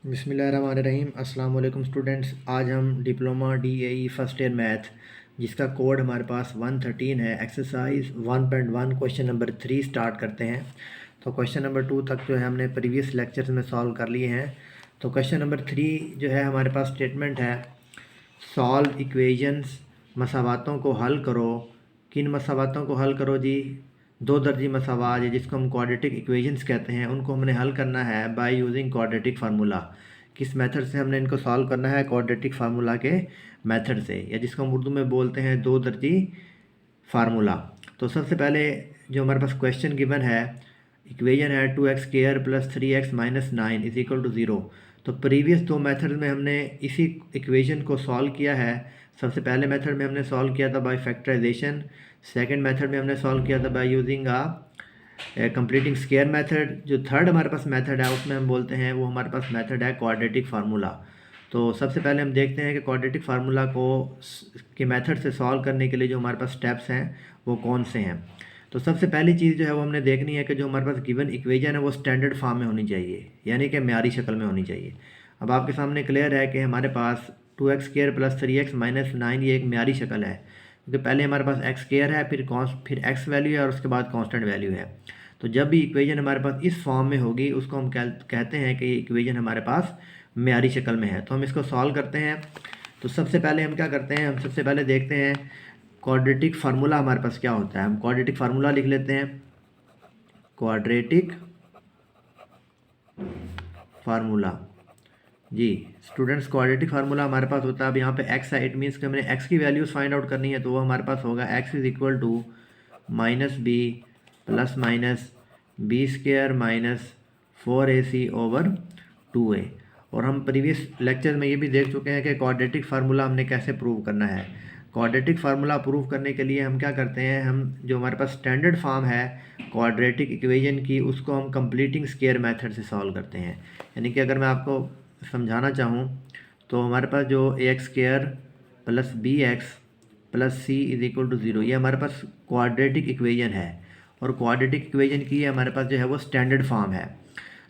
बिस्मिल्लाहिर्रहमानिर्रहीम। अस्सलाम वालेकुम स्टूडेंट्स। आज हम diploma DAE first year math जिसका कोड हमारे पास 113 है, एक्सरसाइज 1.1 क्वेश्चन नंबर 3 स्टार्ट करते हैं। तो क्वेश्चन नंबर 2 तक जो है हमने प्रीवियस लेक्चर्स में सॉल्व कर लिए हैं। तो क्वेश्चन नंबर 3 जो है हमारे पास स्टेटमेंट है, सॉल्व इक्वेशंस, मसावातों को हल करो। किन मसावातों को हल करो जी? दो दर्जी मसावात जिसको हम क्वाड्रेटिक इक्वेशंस कहते हैं, उनको हमने हल करना है बाय यूजिंग क्वाड्रेटिक फार्मूला। किस मेथड से हमने इनको सॉल्व करना है? क्वाड्रेटिक फार्मूला के मेथड से, या जिसको हम उर्दू में बोलते हैं दो दर्जी फार्मूला। तो सबसे पहले जो हमारे पास क्वेश्चन गिवन है, इक्वेशन है 2x² + 3x - 9 = 0। तो प्रीवियस दो मेथड में हमने इसी इक्वेशन को सॉल्व किया है। सबसे पहले मेथड में हमने सॉल्व किया था बाय फैक्टराइजेशन, सेकंड मेथड में हमने सॉल्व किया था by using completing square method. जो थर्ड हमारे पास मेथड है उसमें हम बोलते हैं, वो हमारे पास मेथड है क्वाड्रेटिक फार्मूला। तो सबसे पहले हम देखते हैं कि क्वाड्रेटिक फार्मूला को के मेथड से सॉल्व करने के लिए जो हमारे पास स्टेप्स हैं वो कौन से हैं। तो सबसे पहली चीज़ जो है वो हमने देखनी है कि जो हमारे पास गिवन इक्वेशन है वो स्टैंडर्ड फॉर्म में होनी चाहिए, यानी कि म्यारी शक्ल में होनी चाहिए। अब आपके सामने क्लियर है कि हमारे पास 2x² + 3x - 9 ये एक म्यारी शक्ल है, क्योंकि पहले हमारे पास x² है, फिर x वैल्यू है और उसके बाद कांस्टेंट वैल्यू है। तो जब भी इक्वेशन हमारे पास इस फॉर्म में होगी उसको हम कहते हैं कि इक्वेशन हमारे पास म्यारी शक्ल में है। तो हम इसको सॉल्व करते हैं। तो सबसे पहले हम क्या करते हैं, हम सबसे पहले देखते हैं क्वाड्रेटिक फार्मूला हमारे पास क्या होता है। हम क्वाड्रेटिक फार्मूला लिख लेते हैं, क्वाड्रेटिक फार्मूला जी स्टूडेंट्स। क्वाड्रेटिक फार्मूला हमारे पास होता है, अब यहाँ पे x है, इट मीन्स कि हमने x की वैल्यूज़ फाइंड आउट करनी है। तो वो हमारे पास होगा x = -b ± b² - 4ac/2a। और हम प्रीवियस लेक्चर में ये भी देख चुके हैं कि क्वाड्रेटिक फार्मूला हमने कैसे प्रूव करना है। क्वाड्रेटिक फार्मूला प्रूव करने के लिए हम क्या करते हैं, हम जो हमारे पास स्टैंडर्ड फॉर्म है क्वाड्रेटिक इक्वेशन की, उसको हम कंप्लीटिंग स्क्वायर मेथड से सॉल्व करते हैं। यानी कि अगर मैं आपको समझाना चाहूँ तो हमारे पास जो ax² + bx + c = 0 ये हमारे पास क्वाड्रेटिक इक्वेशन है। और क्वाड्रेटिक इक्वेशन की हमारे पास जो है वो स्टैंडर्ड फॉर्म है।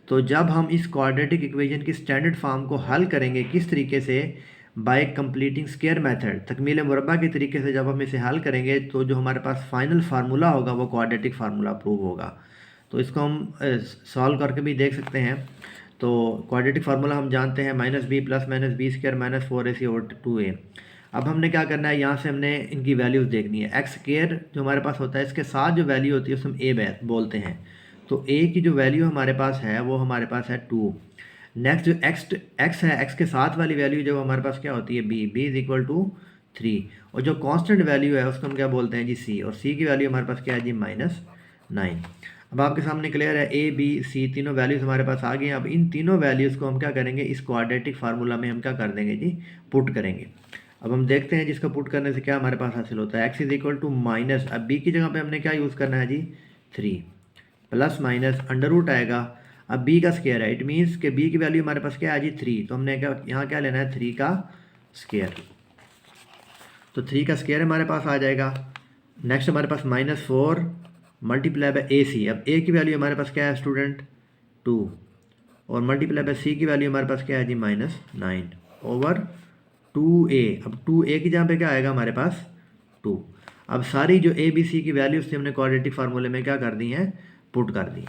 तो जब हम इस क्वाड्रेटिक इक्वेशन की स्टैंडर्ड फॉर्म को हल करेंगे किस तरीके से, बाय कंप्लीटिंग स्क्वायर मेथड, तकमील मुरब्बा के तरीके से जब हम इसे हल करेंगे तो जो हमारे पास फाइनल फार्मूला होगा वो क्वाड्रेटिक फार्मूला प्रूव होगा। तो इसको हम सॉल्व करके भी देख सकते हैं। तो क्वाड्रेटिक फार्मूला हम जानते हैं -b ± b² - 4ac/2a। अब हमने क्या करना है, यहाँ से हमने इनकी वैल्यूज़ देखनी है। x² जो हमारे पास होता है इसके साथ जो वैल्यू होती है उसे हम a बोलते हैं। तो a की जो वैल्यू हमारे पास है वो हमारे पास है 2। नेक्स्ट जो x है, x के साथ वाली वैल्यू जो हमारे पास क्या होती है b = 3। और जो कांस्टेंट वैल्यू है उसको हम क्या बोलते हैं जी c, और c की वैल्यू हमारे पास क्या है जी -9। अब आपके सामने क्लियर है, a b c तीनों वैल्यूज़ हमारे पास आ गई हैं। अब इन तीनों वैल्यूज़ को हम क्या करेंगे, इस क्वाड्रेटिक फार्मूला में हम क्या कर देंगे जी, पुट करेंगे। अब हम देखते हैं जिसका पुट करने से क्या हमारे पास हासिल होता है। x = अब b की जगह पे हमने क्या यूज़ करना है जी 3, प्लस माइनस अंडर रूट आएगा। अब b का स्क्वायर है, इट मीन्स कि b की वैल्यू हमारे पास क्या है जी 3। तो हमने क्या यहाँ क्या लेना है, 3 का स्क्वायर। तो 3 का स्क्वायर हमारे पास आ जाएगा। नेक्स्ट हमारे पास -4 मल्टीप्लाई बाय ac। अब a की वैल्यू हमारे पास क्या है स्टूडेंट 2, और मल्टीप्लाई बाय c की वैल्यू हमारे पास क्या है जी -9/2a। अब 2a की जहाँ पे क्या आएगा हमारे पास 2। अब सारी जो a b c की वैल्यूज थी हमने क्वाड्रेटिक फार्मूले में क्या कर दी हैं, पुट कर दी।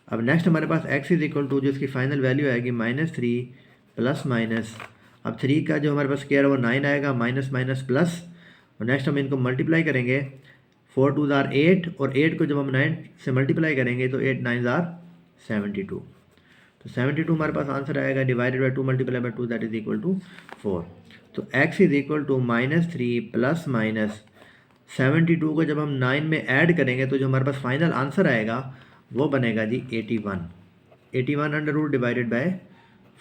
अब नेक्स्ट हमारे पास x = जो इसकी फाइनल वैल्यू आएगी -3 प्लस माइनस। अब 3 का जो हमारे पास स्क्वायर है वो 9 आएगा, माइनस माइनस प्लस। और नेक्स्ट हम इनको मल्टीप्लाई करेंगे, 4 2 ज़ार 8, और 8 को जब हम 9 से मल्टीप्लाई करेंगे तो 8 9 ज़ार 72। तो 72 हमारे पास आंसर आएगा, divided by 2 multiply by 2 that is = 4। तो x = -3 प्लस माइनस 72 को जब हम 9 में ऐड करेंगे तो जो हमारे पास फाइनल आंसर आएगा वो बनेगा जी 81 अंडर रूट डिवाइडेड बाय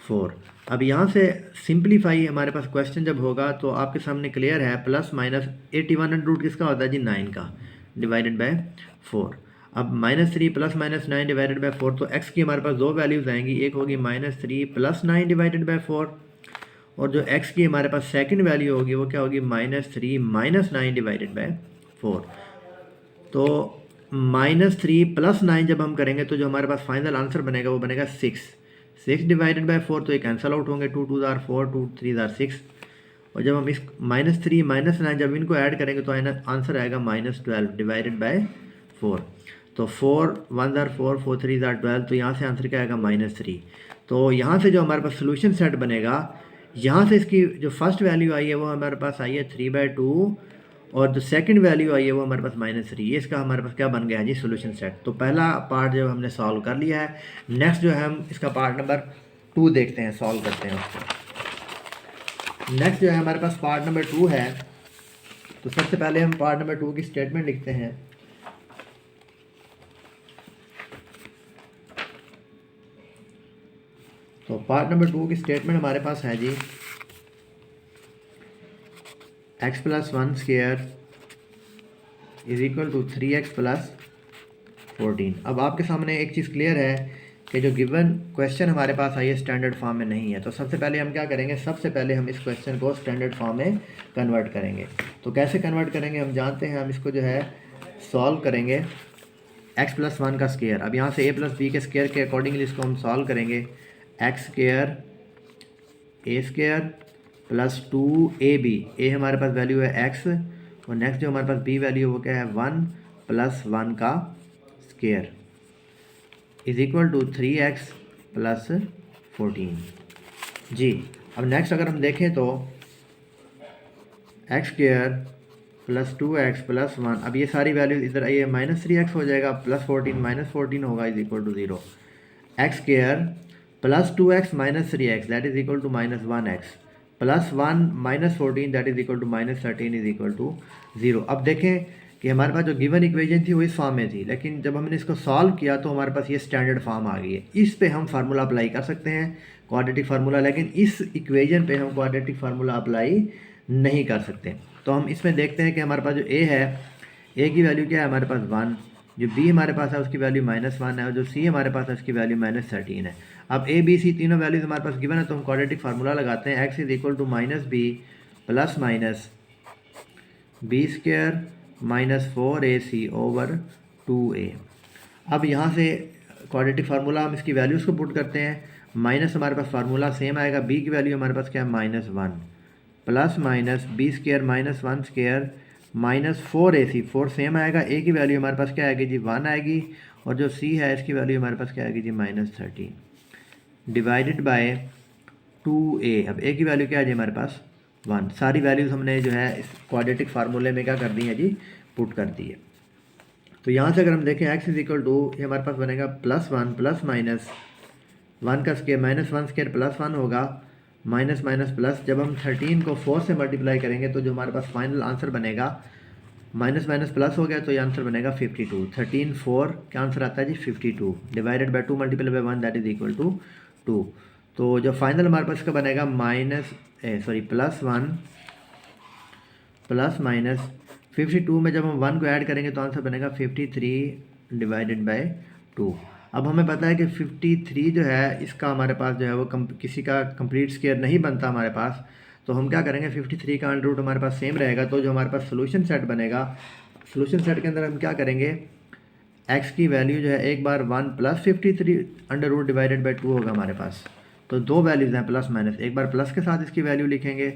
4। अब यहाँ से सिंप्लीफाई हमारे पास क्वेश्चन जब होगा तो आपके सामने क्लियर है, प्लस माइनस 81 अंडर रूट किसका होता है जी 9 का, डिवाइडेड बाय 4। अब -3 प्लस -9 डिवाइडेड बाय 4, तो x की हमारे पास दो वैल्यूज़ आएंगी, एक होगी -3 प्लस 9 डिवाइडेड बाय 4, और जो x की हमारे पास सेकंड वैल्यू होगी वो क्या होगी -3 माइनस 9 डिवाइडेड बाय 4। तो -3 प्लस 9 जब हम करेंगे तो जो हमारे पास फाइनल आंसर बनेगा वो बनेगा 6। 6 डिवाइडेड बाई 4 तो ये कैंसिल आउट होंगे, 2 2 ज़ार 4, 2 3 ज़ार 6, और जब हम इस -3 -9 जब इनको ऐड करेंगे तो आंसर आएगा -12 डिवाइडेड बाय 4। तो 4 1 ज़ार 4, 4 3 ज़ार 12, तो यहाँ से आंसर क्या आएगा -3। तो यहाँ से जो हमारे पास सोल्यूशन सेट बनेगा, यहाँ से इसकी जो फर्स्ट वैल्यू आई है वो हमारे पास आई है 3/2, और जो सेकंड वैल्यू आई है वो हमारे पास -3। ये इसका हमारे पास क्या बन गया है जी, सोल्यूशन सेट। तो पहला पार्ट जो हमने सॉल्व कर लिया है। नेक्स्ट जो है हम इसका पार्ट नंबर 2 देखते हैं, सॉल्व करते हैं उसको। नेक्स्ट जो है हमारे पास पार्ट नंबर 2 है। तो सबसे पहले हम पार्ट नंबर 2 की स्टेटमेंट लिखते हैं। तो पार्ट नंबर 2 की स्टेटमेंट हमारे पास है जी, x + 1 स्क्वायर = 3x + 14। अब आपके सामने एक चीज़ क्लियर है कि जो गिवन क्वेश्चन हमारे पास आई है स्टैंडर्ड फॉर्म में नहीं है। तो सबसे पहले हम क्या करेंगे, सबसे पहले हम इस क्वेश्चन को स्टैंडर्ड फॉर्म में कन्वर्ट करेंगे। तो कैसे कन्वर्ट करेंगे हम जानते हैं। हम इसको जो है सॉल्व करेंगे x + 1 का स्क्वायर। अब यहाँ से a + b के स्क्वायर के अकॉर्डिंगली इसको हम सॉल्व करेंगे। x square a square + 2ab, a हमारे पास वैल्यू है x, और नेक्स्ट जो हमारे पास b वैल्यू है वो क्या है 1 + 1 का स्क्वायर = 3x + 14 जी। अब नेक्स्ट अगर हम देखें तो x स्क्वायर + 2x + 1, अब ये सारी वैल्यू इधर आइए, -3x हो जाएगा, +14 -14 होगा = 0। x square + 2x - 3x that is equal to -1x + 1 - 14 that is equal to -13 = 0। अब देखें कि हमारे पास जो गिवन इक्वेशन थी वो इस फॉर्म में थी, लेकिन जब हमने इसको सॉल्व किया तो हमारे पास ये स्टैंडर्ड फॉर्म आ गई है। इस पे हम फार्मूला अप्लाई कर सकते हैं, क्वाड्रेटिक फार्मूला, लेकिन इस इक्वेशन पे हम क्वाड्रेटिक फार्मूला अप्लाई नहीं कर सकते। तो हम इसमें देखते हैं कि हमारे पास जो a है, a की वैल्यू क्या है हमारे पास 1, जो b हमारे पास है उसकी वैल्यू -1 है, और जो c हमारे पास है उसकी वैल्यू -13 है। अब a b c तीनों वैल्यूज हमारे पास गिवन है, तो हम क्वाड्रेटिक फार्मूला लगाते हैं। x = -b + b square -4ac / 2a। अब यहाँ से क्वाड्रेटिक फार्मूला हम इसकी वैल्यूज़ को पुट करते हैं। माइनस हमारे पास फार्मूला सेम आएगा, b की वैल्यू हमारे पास क्या है -1 + b square -1 square -4ac, 4 same आएगा, a की वैल्यू हमारे पास क्या आएगी जी 1 आएगी, और जो c है इसकी वैल्यू हमारे पास क्या आएगी जी -13 डिवाइडेड बाय 2a। अब a की वैल्यू क्या है जी हमारे पास 1। सारी वैल्यूज़ हमने जो है इस क्वाड्रेटिक फार्मूले में क्या कर दी है जी, पुट कर दी है। तो यहाँ से अगर हम देखें x = ये हमारे पास बनेगा +1 ± 1 का स्क्वायर -1 स्क्वायर +1 होगा, माइनस माइनस प्लस। जब हम 13 को 4 से मल्टीप्लाई करेंगे तो जो हमारे पास फाइनल आंसर बनेगा, माइनस माइनस प्लस हो गया तो ये आंसर बनेगा 52। 13 4 क्या आंसर आता है जी 52 divided by 2 multiply by 1 that is equal to 2। तो जो फाइनल हमारे पास का बनेगा +1 प्लस माइनस 52 में जब हम 1 को ऐड करेंगे तो आंसर बनेगा 53 डिवाइडेड बाय 2। अब हमें पता है कि 53 जो है इसका हमारे पास जो है वो किसी का कंप्लीट स्क्वायर नहीं बनता हमारे पास, तो हम क्या करेंगे 53 का अंडर रूट हमारे पास सेम रहेगा। तो जो हमारे पास सोल्यूशन सेट बनेगा, सोल्यूशन सेट के अंदर हम क्या करेंगे, x की वैल्यू जो है एक बार 1 + 53 अंडर रूट डिवाइडेड बाई 2 होगा हमारे पास। तो दो वैल्यूज़ हैं प्लस माइनस, एक बार प्लस के साथ इसकी वैल्यू लिखेंगे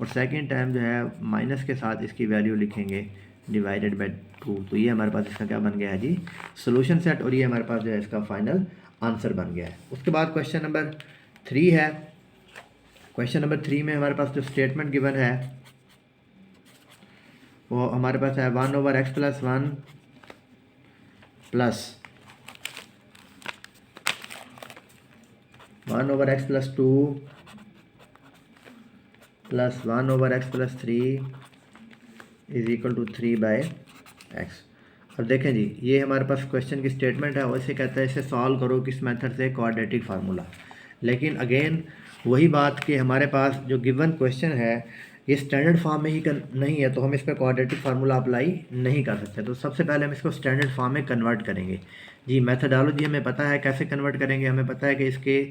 और सेकेंड टाइम जो है माइनस के साथ इसकी वैल्यू लिखेंगे डिवाइडेड बाई 2। तो ये हमारे पास इसका क्या बन गया है जी सोल्यूशन सेट, और ये हमारे पास जो है इसका फाइनल आंसर बन गया है। उसके बाद क्वेश्चन नंबर 3 है। क्वेश्चन नंबर 3 में हमारे पास जो स्टेटमेंट गिवन है वो हमारे पास है 1/x + 1 plus 1/x + 2 plus 1/x + 3 is equal to 3/x। अब देखें जी ये हमारे पास क्वेश्चन की स्टेटमेंट है, वैसे कहता है इसे सॉल्व करो किस मेथड से, क्वाड्रेटिक फार्मूला। लेकिन अगेन वही बात कि हमारे पास जो गिवन क्वेश्चन है ये स्टैंडर्ड फॉर्म में ही नहीं है, तो हम इस पर क्वाड्रेटिक फार्मूला अप्लाई नहीं कर सकते। तो सबसे पहले हम इसको स्टैंडर्ड फॉर्म में कन्वर्ट करेंगे जी। मेथडोलॉजी हमें पता है कैसे कन्वर्ट करेंगे। हमें पता है कि इसके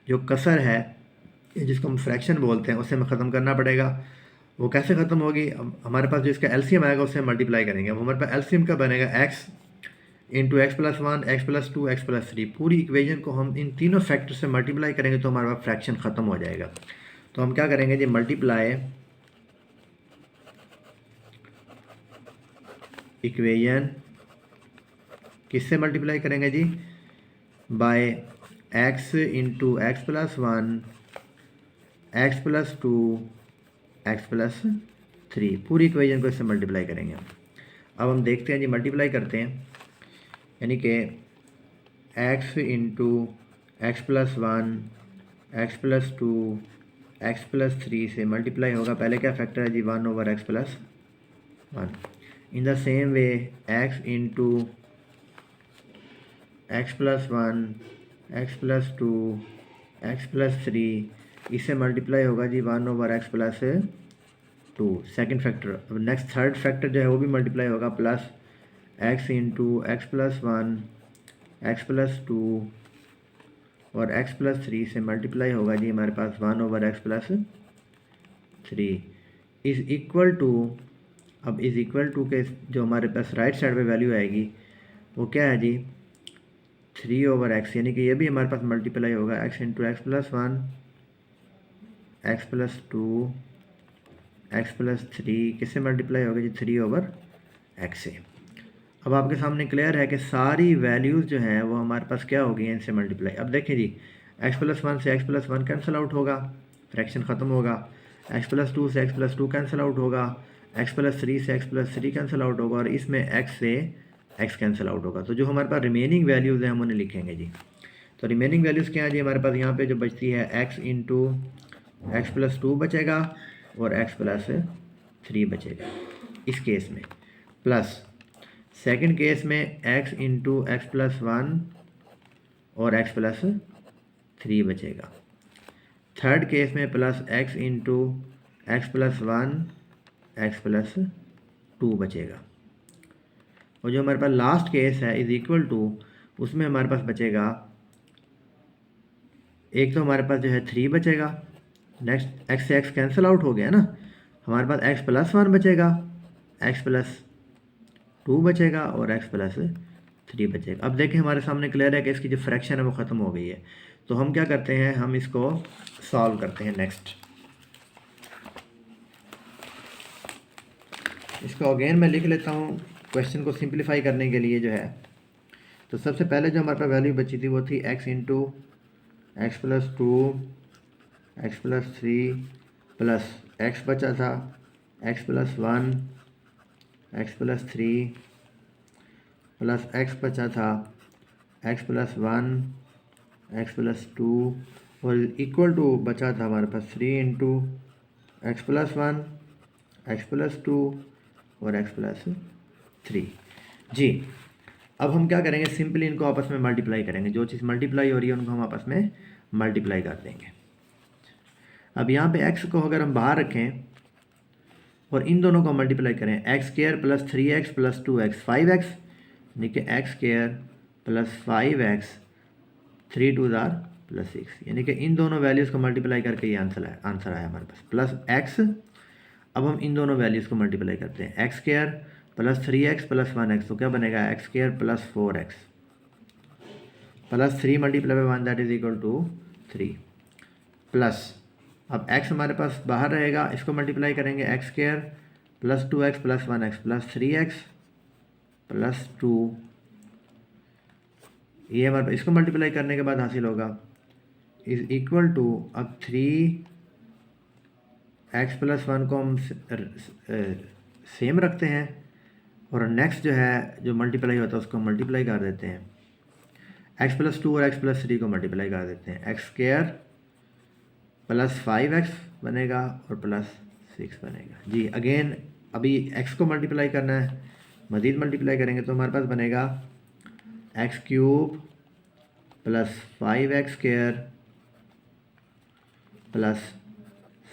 जो कसर है जिसको हम फ्रैक्शन बोलते हैं उससे हमें ख़त्म करना पड़ेगा। वो कैसे ख़त्म होगी, हमारे पास जो इसका एलसीएम आएगा उससे मल्टीप्लाई करेंगे। अब हमारे पास एलसीएम का बनेगा x into x plus one, x plus two, x plus three, पूरी इक्वेशन को हम इन तीनों फैक्टर से मल्टीप्लाई करेंगे तो हमारे पास फ्रैक्शन ख़त्म हो जाएगा। तो हम क्या करेंगे जी, मल्टीप्लाई इक्वेशन किससे मल्टीप्लाई करेंगे जी, by x into x plus one, x plus two, x plus three, पूरी इक्वेशन को इससे मल्टीप्लाई करेंगे हम। अब हम देखते हैं जी, मल्टीप्लाई करते हैं, यानी कि x into x plus one, x plus two, x plus three से मल्टीप्लाई होगा, पहले क्या फैक्टर है जी, one over x plus one. In the same way x into x plus one, x plus two, x plus three, इससे multiply होगा जी one over x plus two, second factor. अब नेक्स्ट थर्ड फैक्टर जो है वो भी multiply होगा, plus x into x plus one, x plus two और एक्स प्लस थ्री से मल्टीप्लाई होगा जी हमारे पास one over x plus three is equal to, अब इज़ इक्वल टू के जो हमारे पास राइट साइड पे वैल्यू आएगी वो क्या है जी, थ्री ओवर एक्स, यानी कि ये भी हमारे पास मल्टीप्लाई होगा x into x plus one, x plus two, x plus three, किससे मल्टीप्लाई होगा जी, थ्री ओवर एक्स से। अब आपके सामने क्लियर है कि सारी वैल्यूज़ जो हैं वो हमारे पास क्या हो गई हैं इनसे मल्टीप्लाई। अब देखें जी, एक्स प्लस वन से x plus one cancel out होगा, फ्रैक्शन ख़त्म होगा। एक्स प्लस टू से x plus to cancel out होगा, एक्स प्लस थ्री से x plus three cancel out होगा और इसमें एक्स से एक्स कैंसिल आउट होगा। तो जो हमारे पास रिमेनिंग वैल्यूज़ हैं हम उन्हें लिखेंगे जी। तो रिमेनिंग वैल्यूज़ क्या है जी, हमारे पास यहाँ पे जो बचती है x into x plus to बचेगा और एक्स प्लस थ्री बचेगा इस केस में, प्लस सेकंड केस में x into x plus one और एक्स प्लस थ्री बचेगा। थर्ड केस में plus x into x plus one, x plus to बचेगा। और जो हमारे पास लास्ट केस है इज इक्वल टू, उसमें हमारे पास बचेगा, एक तो हमारे पास जो है थ्री बचेगा, नेक्स्ट एक्स से एक्स कैंसिल आउट हो गया ना, हमारे पास एक्स प्लस वन बचेगा, एक्स प्लस टू बचेगा और एक्स प्लस थ्री बचेगा। अब देखें हमारे सामने क्लियर है कि इसकी जो फ्रैक्शन है वो ख़त्म हो गई है। तो हम क्या करते हैं, हम इसको सॉल्व करते हैं। नेक्स्ट इसको अगेन मैं लिख लेता हूँ क्वेश्चन को सिंप्लीफाई करने के लिए जो है। तो सबसे पहले जो हमारे पास वैल्यू बची थी वो थी x into x plus two, x plus three, plus x बचा था x plus one, x plus three, plus x बचा था x plus one, x plus two और इक्वल टू बचा था हमारे पास three into x plus one, x plus two और एक्स प्लस थ्री जी। अब हम क्या करेंगे, सिंपली इनको आपस में मल्टीप्लाई करेंगे, जो चीज़ मल्टीप्लाई हो रही है उनको हम आपस में मल्टीप्लाई कर देंगे। अब यहाँ पे x को अगर हम बाहर रखें और इन दोनों को मल्टीप्लाई करें, x square plus three x plus two x, five x, यानी कि x square plus five x, three two ज़ार प्लस सिक्स, यानी कि इन दोनों वैल्यूज़ को मल्टीप्लाई करके ये आंसर आया हमारे पास, प्लस एक्स। अब हम इन दोनों वैल्यूज़ को मल्टीप्लाई करते हैं, x square plus three x plus one x, तो क्या बनेगा x square plus four x plus three multiply by one that is equal to three, plus अब x हमारे पास बाहर रहेगा, इसको मल्टीप्लाई करेंगे, x square plus two x plus one x plus three x plus two, ये हमारे इसको मल्टीप्लाई करने के बाद हासिल होगा इज इक्वल टू, अब थ्री एक्स प्लस वन को हम सेम रखते हैं और नेक्स्ट जो है जो मल्टीप्लाई होता है उसको मल्टीप्लाई कर देते हैं, एक्स प्लस टू और एक्स प्लस थ्री को मल्टीप्लाई कर देते हैं, x square plus five x बनेगा और प्लस सिक्स बनेगा जी। अगेन अभी एक्स को मल्टीप्लाई करना है, मज़ीद मल्टीप्लाई करेंगे तो हमारे पास बनेगा x cube plus five x square plus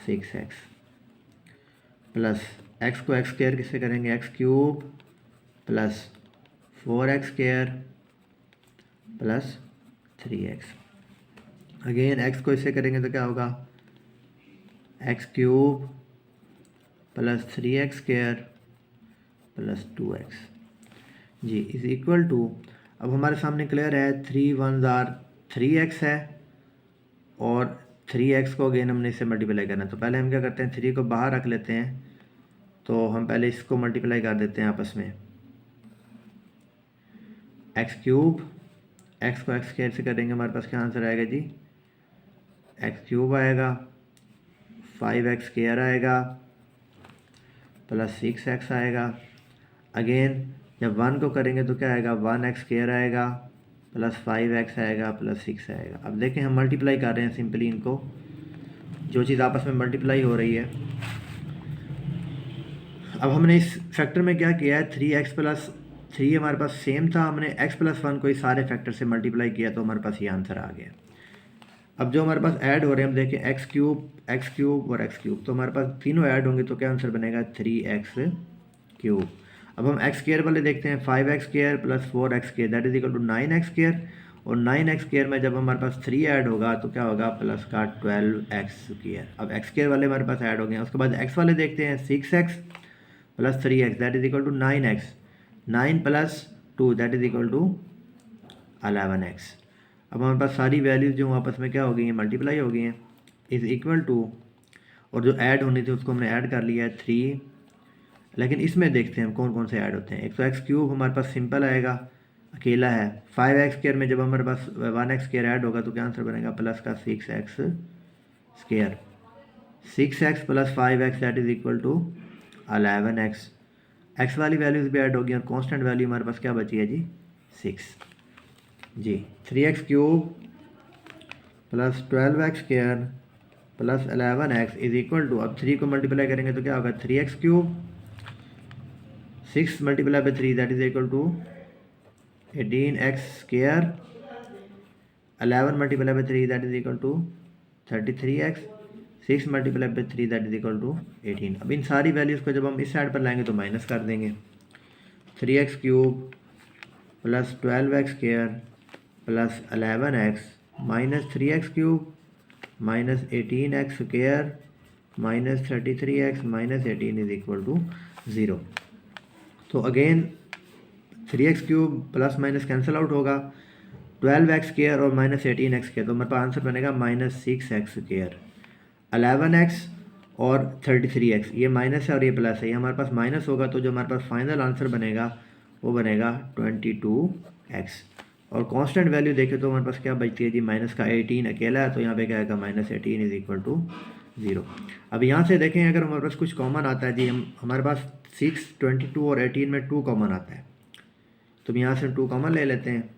six x, plus x को एक्स स्क्वायर किससे करेंगे, x cube plus four x square plus three x. Again x को इससे करेंगे तो क्या होगा, x cube plus three x square plus two x. जी इज़ इक्वल टू, अब हमारे सामने क्लियर है 3 1 3x है और 3x को अगेन हमने इससे मल्टीप्लाई करना है। तो पहले हम क्या करते हैं, 3 को बाहर रख लेते हैं, तो हम पहले इसको मल्टीप्लाई कर देते हैं आपस में। एक्स क्यूब, एक्स को एक्स स्क्वायर से करेंगे, हमारे पास क्या आंसर आएगा जी, एक्स क्यूब आएगा, 5x स्क्वायर आएगा प्लस 6x आएगा। अगेन जब 1 को करेंगे तो क्या आएगा, 1x स्क्वायर आएगा प्लस 5x आएगा प्लस 6 आएगा। अब देखें हम मल्टीप्लाई कर रहे हैं सिंपली इनको, जो चीज़ आपस में मल्टीप्लाई हो रही है। अब हमने इस फैक्टर में क्या किया है, 3x प्लस 3 हमारे पास सेम था, हमने x प्लस 1 को इस सारे फैक्टर से मल्टीप्लाई किया तो हमारे पास ये आंसर आ गया। अब जो हमारे पास ऐड हो रहे हैं, हम देखें एक्स क्यूब और एक्स क्यूब, तो हमारे पास तीनों ऐड होंगे तो क्या आंसर बनेगा, 3x क्यूब। अब हम एक्स स्क्वायर वाले देखते हैं, 5x square plus 4x square that is equal to 9x square, और 9x स्क्वायर में जब हमारे पास 3 ऐड होगा तो क्या होगा, प्लस का 12x स्क्वायर। अब एक्स स्क्वायर वाले हमारे पास ऐड हो गए हैं। उसके बाद एक्स वाले देखते हैं, 6x plus 3x that is equal to 9x, 9 plus 2 that is equal to 11x। अब हमारे पास सारी वैल्यूज़ जो आपस में क्या हो गई हैं, मल्टीप्लाई हो गई हैं, इज़ इक्वल टू, और जो ऐड होनी थी उसको हमने ऐड कर लिया है 3। लेकिन इसमें देखते हैं हम कौन कौन से ऐड होते हैं। एक तो एक्स क्यूब हमारे पास सिंपल आएगा, अकेला है। 5x स्क्वायर में जब हमारे पास 1x स्क्वायर ऐड होगा तो क्या आंसर बनेगा, प्लस का 6x square, 6x plus 5x that is equal to 11x। X वाली वैल्यूज़ भी ऐड होगी और कॉन्स्टेंट वैल्यू हमारे पास क्या बची है जी, 6 जी। 3x cube plus 12x square plus 11x is equal to, अब 3 को मल्टीप्लाई करेंगे तो क्या होगा, 3x cube, 6 multiply by 3 that is equal to 18x square, 11 multiply by 3 that is equal to 33x, 6 multiply by 3 that is equal to 18। अब इन सारी values को जब हम इस साइड पर लाएंगे तो माइनस कर देंगे। 3x cube plus 12x square plus 11x minus 3x cube minus 18x square minus 33x minus 18 is equal to 0। तो again 3x cube plus minus cancel out होगा, 12x स्क्वायर और माइनस 18x स्क्वायर, तो हमारे पास answer बनेगा minus 6x square. 11x और 33x, ये minus है और ये प्लस है, ये हमारे पास माइनस होगा तो जो हमारे पास फाइनल आंसर बनेगा वो बनेगा 22x। और कांस्टेंट वैल्यू देखें तो हमारे पास क्या बचती है जी, माइनस का 18 अकेला है, तो यहाँ पे क्या आएगा, माइनस 18 इज इक्वल टू 0। अब यहाँ से देखें अगर हमारे पास कुछ कॉमन आता है जी, हमारे पास 6, 22 और 18 में 2 कॉमन आता है, तो हम यहाँ से 2 कॉमन ले लेते हैं,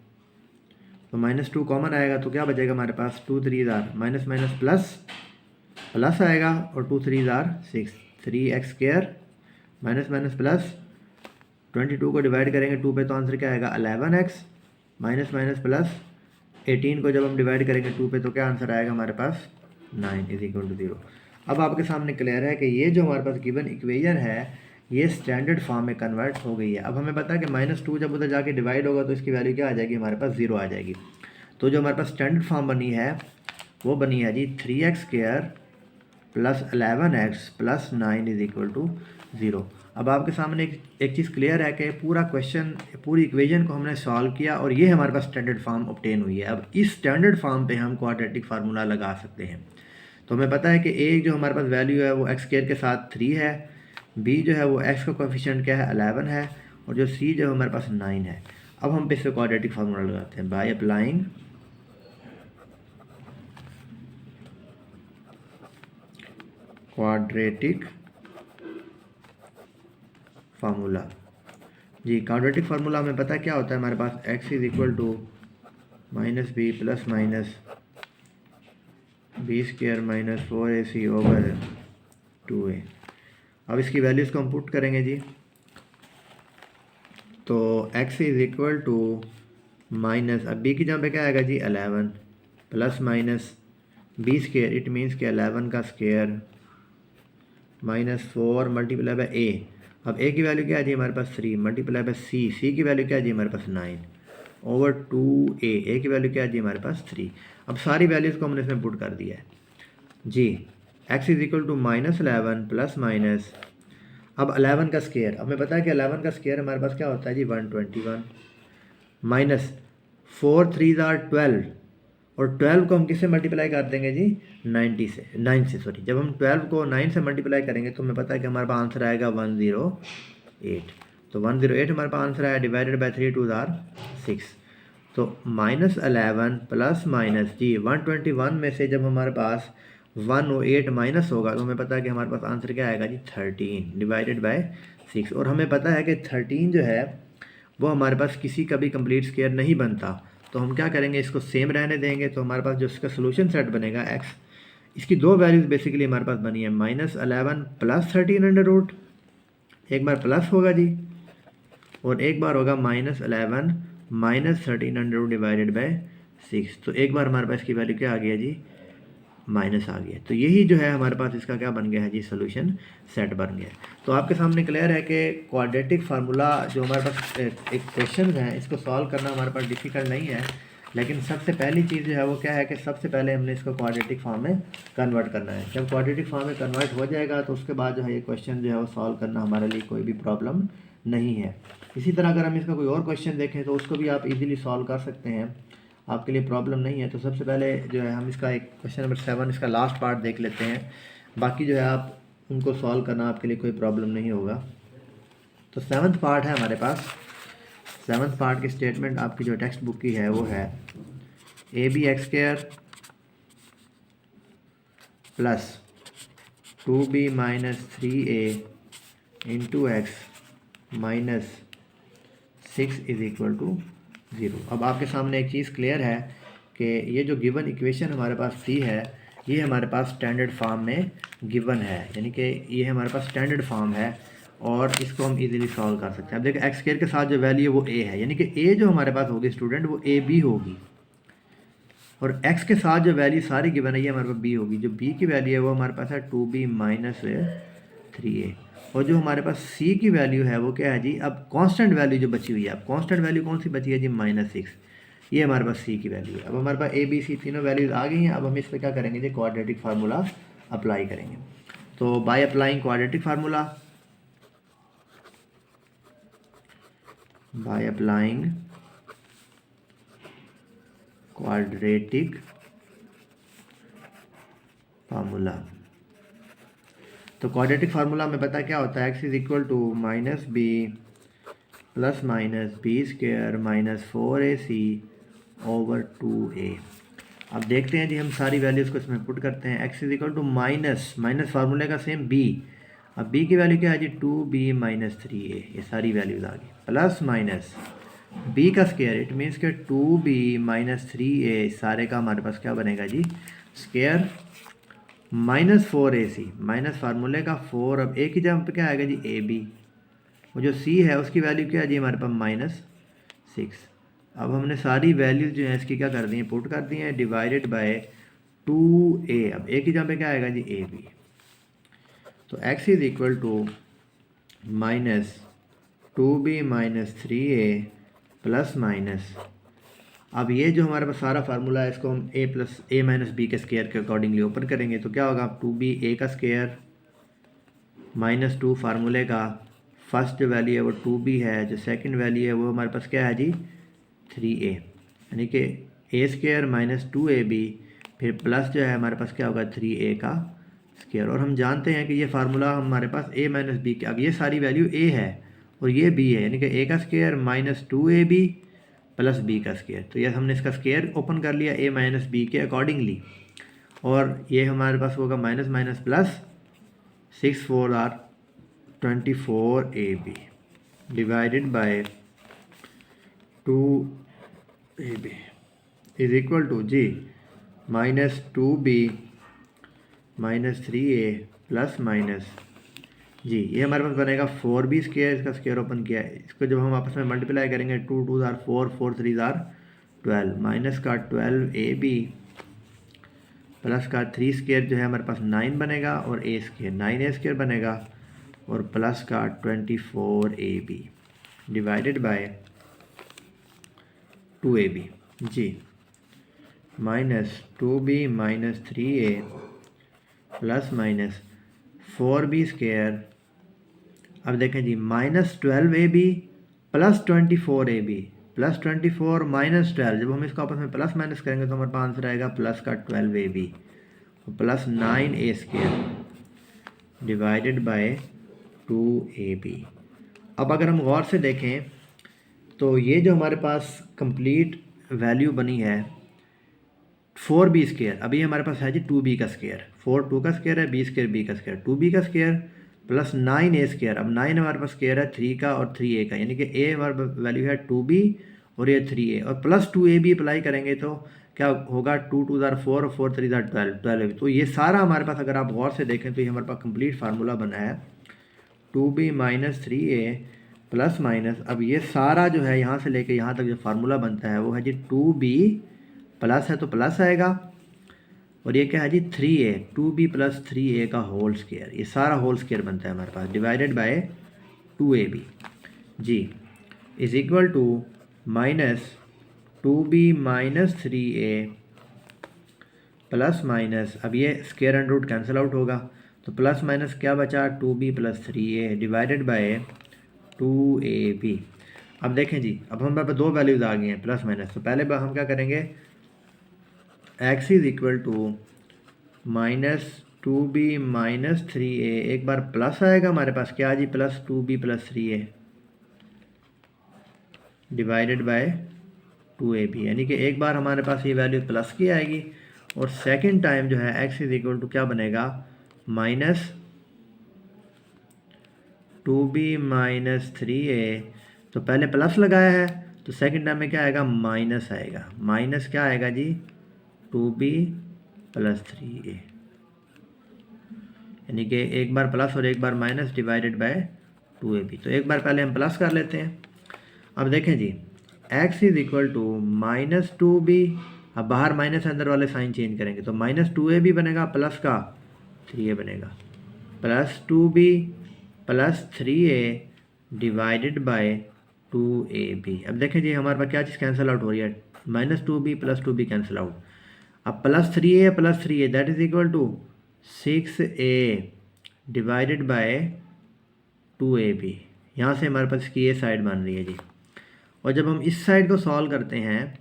तो माइनस 2 कॉमन आएगा तो क्या बचेगा हमारे पास, 2 3 माइनस माइनस प्लस, प्लस आएगा और 2 3 6, 3x square minus minus plus, 22 को डिवाइड करेंगे 2 पे तो आंसर क्या आएगा, 11x माइनस माइनस प्लस, 18 को जब हम डिवाइड करेंगे 2 पे तो क्या आंसर आएगा हमारे पास, 9 इज इक्वल टू 0। अब आपके सामने क्लियर है कि ये जो हमारे पास गिवन इक्वेशन है ये स्टैंडर्ड फॉर्म में कन्वर्ट हो गई है। अब हमें पता है कि -2 जब उधर जाके डिवाइड होगा तो इसकी वैल्यू क्या आ जाएगी, हमारे पास 0 आ जाएगी। तो जो हमारे पास स्टैंडर्ड फॉर्म बनी है वो बनी है जी 3x square plus 11x plus 9 is equal to 0। अब आपके सामने एक चीज़ क्लियर है कि पूरा क्वेश्चन, पूरी इक्वेशन को हमने सॉल्व किया और ये हमारे पास स्टैंडर्ड फॉर्म ऑब्टेन हुई है। अब इस स्टैंडर्ड फॉर्म पे हम क्वाड्रेटिक फार्मूला लगा सकते हैं। तो हमें पता है कि ए जो हमारे पास वैल्यू है वो एक्स स्क्वायर के साथ 3 है, बी जो है वो एक्स का कोएफिशिएंट क्या है 11 है, और जो सी जो हमारे पास 9 है। अब हम पे इस क्वाड्रेटिक फार्मूला लगाते हैं बाय अप्लाइंग क्वाड्रेटिक फार्मूला। जी क्वाड्रेटिक फार्मूला हमें पता है क्या होता है, हमारे पास x is equal to minus b plus minus b square minus 4ac over 2a। अब इसकी वैल्यूज़ को हम पुट करेंगे जी, तो x is equal to minus, अब b की जगह पे क्या आएगा जी 11 plus minus b square, it means कि 11 का square minus 4 multiply by a। अब a की वैल्यू क्या है जी हमारे पास 3 मल्टीप्लाई बाय c की वैल्यू क्या है जी हमारे पास 9 ओवर 2a, a की वैल्यू क्या है जी हमारे पास 3। अब सारी वैल्यूज़ को हमने इसमें पुट कर दिया है जी। x is equal to -11 plus minus, अब 11 का स्केयर, हमें पता है कि 11 का स्केयर हमारे पास क्या होता है जी 121 माइनस 4 3 12 और 12 को हम किससे मल्टीप्लाई कर देंगे जी 90 से 9 से सॉरी। जब हम 12 को 9 से मल्टीप्लाई करेंगे तो हमें पता है कि हमारे पास आंसर आएगा 108। तो 108 हमारे पास आंसर आया, डिवाइडेड बाई 3 2 6। तो -11 प्लस माइनस जी 121 में से जब हमारे पास 108 माइनस होगा तो हमें पता है कि हमारे पास आंसर क्या आएगा जी 13 डिवाइडेड बाय 6। और हमें पता है कि 13 जो है वो हमारे पास किसी का भी कंप्लीट स्क्वायर नहीं बनता। तो हम क्या करेंगे, इसको सेम रहने देंगे। तो हमारे पास जो इसका सोल्यूशन सेट बनेगा एक्स, इसकी दो वैल्यूज़ बेसिकली हमारे पास बनी है, -11 प्लस 13 अंडर रूट, एक बार प्लस होगा जी और एक बार होगा -11 minus 13 under root divided by 6। तो एक बार हमारे पास इसकी वैल्यू क्या आ गया जी माइनस आ गया। तो यही जो है हमारे पास इसका क्या बन गया है जी सोल्यूशन सेट बन गया। तो आपके सामने क्लियर है कि क्वाड्रेटिक फार्मूला जो हमारे पास एक क्वेश्चन है, इसको सॉल्व करना हमारे पास डिफ़िकल्ट नहीं है। लेकिन सबसे पहली चीज़ जो है वो क्या है कि सबसे पहले हमने इसको क्वाड्रेटिक फॉर्म में कन्वर्ट करना है। जब क्वाड्रेटिक फॉर्म में कन्वर्ट हो जाएगा तो उसके बाद जो है ये क्वेश्चन जो है वो सॉल्व करना हमारे लिए कोई भी प्रॉब्लम नहीं है। इसी तरह अगर हम इसका कोई और क्वेश्चन देखें तो उसको भी आप इजीली सॉल्व कर सकते हैं, आपके लिए प्रॉब्लम नहीं है। तो सबसे पहले जो है हम इसका एक क्वेश्चन नंबर 7 इसका लास्ट पार्ट देख लेते हैं, बाकी जो है आप उनको सॉल्व करना आपके लिए कोई प्रॉब्लम नहीं होगा। तो 7th पार्ट है हमारे पास। 7th पार्ट की स्टेटमेंट आपकी जो टेक्स्ट बुक की है वो है AB(x² plus 2B minus 3A into x minus 6 is equal to 0। अब आपके सामने एक चीज़ क्लियर है कि ये जो गिवन इक्वेशन हमारे पास सी है ये हमारे पास स्टैंडर्ड फॉर्म में गिवन है, यानी कि ये हमारे पास स्टैंडर्ड फॉर्म है और इसको हम इजीली सॉल्व कर सकते हैं। अब देखिए एक्स स्क्वायर के साथ जो वैल्यू है वो ए है, यानी कि ए जो हमारे पास होगी स्टूडेंट वो ए बी होगी, और एक्स के साथ जो वैल्यू सारी गिवन है ये हमारे पास बी होगी। जो बी की वैल्यू है वो हमारे पास है 2B माइनस 3A, और जो हमारे पास सी की वैल्यू है वो क्या है जी, अब कांस्टेंट वैल्यू जो बची हुई है, अब कांस्टेंट वैल्यू कौन सी बची है जी -6, ये हमारे पास सी की वैल्यू है। अब हमारे पास ए बी सी तीनों वैल्यूज आ गई हैं। अब हम इस पर क्या करेंगे जी क्वाड्रेटिक फार्मूला अप्लाई करेंगे। तो by applying quadratic formula, by applying quadratic formula, तो क्वाड्रेटिक फार्मूला में पता क्या होता है, x is equal to -b plus minus b² minus 4ac over 2a। अब देखते हैं जी हम सारी वैल्यूज़ को इसमें पुट करते हैं। x is equal to minus फार्मूले का सेम b, अब b की वैल्यू क्या है जी 2b माइनस 3a, ये सारी वैल्यूज़ आ गई, प्लस माइनस b का स्केयर, इट मीन्स के 2b माइनस 3a सारे का हमारे पास क्या बनेगा जी स्केयर, माइनस 4ac माइनस फार्मूले का 4, अब a की जगह पे क्या आएगा जी ab, वो जो c है उसकी वैल्यू क्या है जी हमारे पास -6। अब हमने सारी वैल्यूज जो है इसकी क्या कर दी हैं पुट कर दी हैं, डिवाइडेड बाय 2a, अब a की जगह पे क्या आएगा जी ab। तो x is equal to -2b minus 3a plus minus, अब ये जो हमारे पास सारा फार्मूला है इसको हम a माइनस बी के स्केयर के अकॉर्डिंगली ओपन करेंगे। तो क्या होगा 2b a का स्केयर माइनस 2 फार्मूले का, फर्स्ट जो वैल्यू है वो 2b है, जो सेकंड वैल्यू है वो हमारे पास क्या है जी 3a, यानी कि a² माइनस 2ab, फिर प्लस जो है हमारे पास क्या होगा 3a का स्केयर। और हम जानते हैं कि ये फार्मूला हमारे पास a माइनस बी के, अब ये सारी वैल्यू a है और ये b है, यानी कि a का square minus 2ab plus b का स्केयर। तो ये हमने इसका स्केयर ओपन कर लिया a माइनस बी के अकॉर्डिंगली, और ये हमारे पास होगा माइनस माइनस प्लस 6 4 आर 24ab divided by 2ab is equal to जी -2b minus 3a plus minus जी, ये हमारे पास बनेगा 4b स्केयर, इसका स्केयर ओपन किया है, इसको जब हम आपस में मल्टीप्लाई करेंगे 2 2 4 4 3 12, माइनस का 12ab प्लस का 3 स्केयर जो है हमारे पास 9 बनेगा, और a स्केयर 9a स्केयर बनेगा, और प्लस का 24ab डिवाइडेड बाय 2ab जी, -2b minus 3a plus minus 4b square अब देखें जी -12ab + 24ab +24 -12, जब हम इसको आपस में प्लस माइनस करेंगे तो हमारे पास आंसर आएगा प्लस का 12ab plus 9a² divided by 2ab। अब अगर हम गौर से देखें तो ये जो हमारे पास कंप्लीट वैल्यू बनी है 4b², अभी हमारे पास है जी 2b का स्क्वायर, 4 2 का स्क्वायर है, b² b का स्क्वायर, 2b का स्क्वायर प्लस 9a²। अब 9 हमारे पास स्क्वायर है 3 का और 3a का, यानी कि a हमारा वैल्यू है 2b और ये 3a, और प्लस 2ab अप्लाई करेंगे तो क्या होगा, 2 2 ज़ार 4 और 4 3 ज़ार 12। तो ये सारा हमारे पास अगर आप गौर से देखें तो ये हमारे पास कंप्लीट फार्मूला बना है 2b - 3a प्लस माइनस, अब ये सारा जो है यहाँ से लेके यहाँ तक जो फार्मूला बनता है वो है जी 2b प्लस है तो प्लस आएगा, और ये क्या है जी 3a, 2b + 3a का होल स्क्वायर, ये सारा होल स्क्वायर बनता है हमारे पास डिवाइडेड बाय 2ab जी is equal to -2b - 3a plus minus, अब ये square under root cancel out होगा तो प्लस माइनस क्या बचा 2b + 3a divided by 2ab। अब देखें जी, अब हमारे पास दो वैल्यूज़ आ गई हैं प्लस माइनस, तो पहले बार हम क्या करेंगे, x is equal to -2b - 3a, एक बार प्लस आएगा हमारे पास क्या जी plus 2b + 3a divided by 2ab, यानी कि एक बार हमारे पास ये वैल्यू प्लस की आएगी और सेकंड टाइम जो है x इज इक्वल टू क्या बनेगा -2b - 3a, तो पहले प्लस लगाया है तो सेकंड टाइम में क्या आएगा माइनस आएगा, माइनस क्या आएगा जी 2b + 3a, यानी कि एक बार प्लस और एक बार माइनस डिवाइडेड बाय 2ab। तो एक बार पहले हम प्लस कर लेते हैं। अब देखें जी x is equal to -2b, अब बाहर माइनस अंदर वाले साइन चेंज करेंगे तो -2ab बनेगा प्लस का 3a बनेगा, plus 2b + 3a divided by 2ab। अब देखें जी हमारे पास क्या चीज़ कैंसिल आउट हो रही है, -2b + 2b कैंसिल आउट, अब +3a that is equal to 6a divided by 2ab। यहाँ से हमारे पास की ये साइड बन रही है जी, और जब हम इस साइड को सॉल्व करते हैं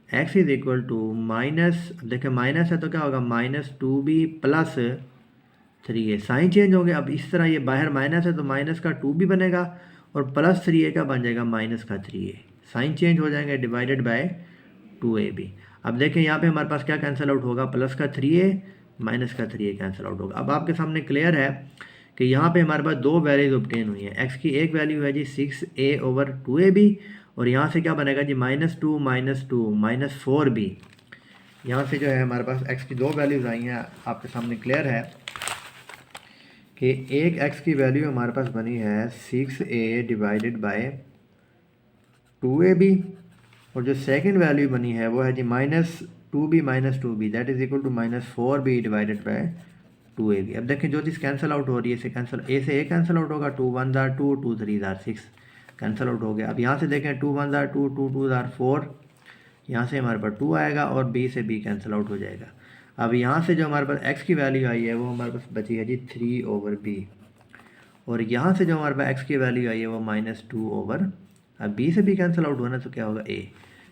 x is equal to minus, देखिए माइनस है तो क्या होगा -2b + 3a, साइन चेंज हो गया। अब इस तरह ये बाहर माइनस है तो माइनस का 2b बनेगा और प्लस 3a का बन जाएगा माइनस का 3a, साइन चेंज हो जाएंगे डिवाइडेड बाय 2ab। अब देखें यहाँ पे हमारे पास क्या कैंसिल आउट होगा, प्लस का 3a माइनस का 3a कैंसिल आउट होगा। अब आपके सामने क्लियर है कि यहाँ पे हमारे पास दो वैल्यूज ऑब्टेन हुई हैं, x की एक वैल्यू है जी 6a/2ab और यहाँ से क्या बनेगा जी -2 - 4b। यहाँ से जो है हमारे पास x की दो वैल्यूज़ आई हैं, आपके सामने क्लियर है कि एक x की वैल्यू हमारे पास बनी है 6a डिवाइडेड बाय 2ab और जो सेकंड वैल्यू बनी है वो है जी -2b - 2b that is equal to -4b divided by 2ab। अब देखें जो चीज़ कैंसिल आउट हो रही है इसे कैंसिल, a से a कैंसिल आउट होगा, 2 1 ज़ार 2 2 3 ज़ार 6 कैंसिल आउट हो गया। अब यहाँ से देखें 2 1 ज़ार 2 2 2 ज़ार 4, यहाँ से हमारे पास 2 आएगा और b से b कैंसिल आउट हो जाएगा। अब यहाँ से जो हमारे पास x की वैल्यू आई है वो हमारे पास बची है जी 3/b, और यहाँ से जो हमारे पास x की वैल्यू आई है वो -2/, अब b से b कैंसिल आउट होना तो क्या होगा a,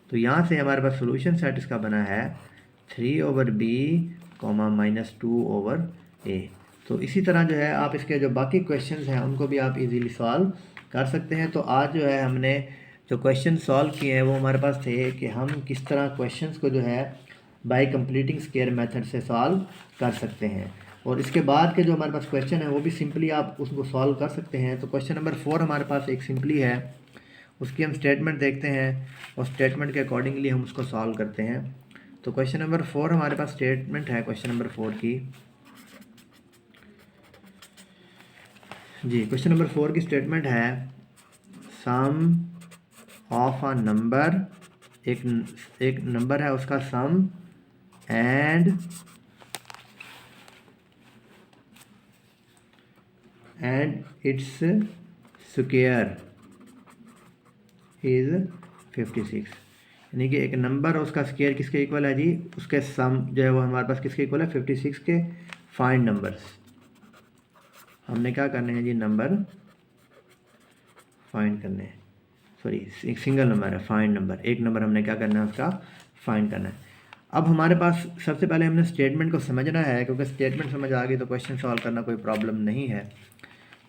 तो यहाँ से हमारे पास सोल्यूशन सेट इसका बना है 3/b, -2/a। तो इसी तरह जो है आप इसके जो बाकी क्वेश्चंस हैं उनको भी आप इजीली सॉल्व कर सकते हैं। तो आज जो है हमने जो क्वेश्चन सॉल्व किए हैं वो हमारे पास थे कि हम किस तरह क्वेश्चंस को जो है बाय कंप्लीटिंग स्क्वायर मेथड से सॉल्व कर सकते हैं, और इसके बाद के जो हमारे पास क्वेश्चन है वो भी सिंपली आप उसको सॉल्व कर सकते हैं। तो क्वेश्चन नंबर 4 हमारे पास एक सिंपली है, उसकी हम स्टेटमेंट देखते हैं और स्टेटमेंट के अकॉर्डिंगली हम उसको सॉल्व करते हैं। तो क्वेश्चन नंबर 4 हमारे पास स्टेटमेंट है क्वेश्चन नंबर 4 की जी, क्वेश्चन नंबर 4 की स्टेटमेंट है सम ऑफ अ नंबर, एक नंबर है उसका सम एंड इट्स स्क्वायर इज 56, यानी कि एक नंबर और उसका स्क्वायर किसके इक्वल है जी, उसके सम जो है वो हमारे पास किसके इक्वल है 56 के। फाइंड नंबर्स, हमने क्या करने हैं जी नंबर फाइंड करने हैं, सॉरी एक सिंगल नंबर है, फाइंड नंबर, एक नंबर हमने क्या करना है उसका फाइंड करना है। अब हमारे पास सबसे पहले हमने स्टेटमेंट को समझना है, क्योंकि स्टेटमेंट समझ आ गई तो क्वेश्चन सॉल्व करना कोई प्रॉब्लम नहीं है।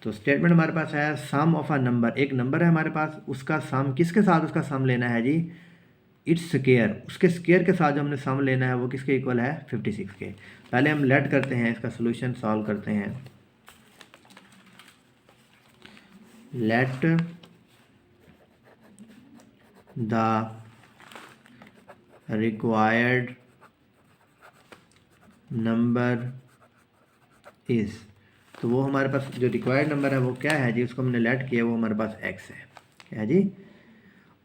तो स्टेटमेंट हमारे पास है सम ऑफ अ नंबर, एक नंबर है हमारे पास, उसका सम किसके साथ उसका सम लेना है जी, इट्स स्क्वायर, उसके स्क्वायर के साथ जो हमने सम लेना है वो किसके इक्वल है 56 के। पहले हम लेट करते हैं, इसका सोल्यूशन सॉल्व करते हैं। Let the required number is, तो वो हमारे पास जो रिक्वायर्ड नंबर है वो क्या है जी, उसको हमने लेट किया, वो हमारे पास x है, क्या है जी।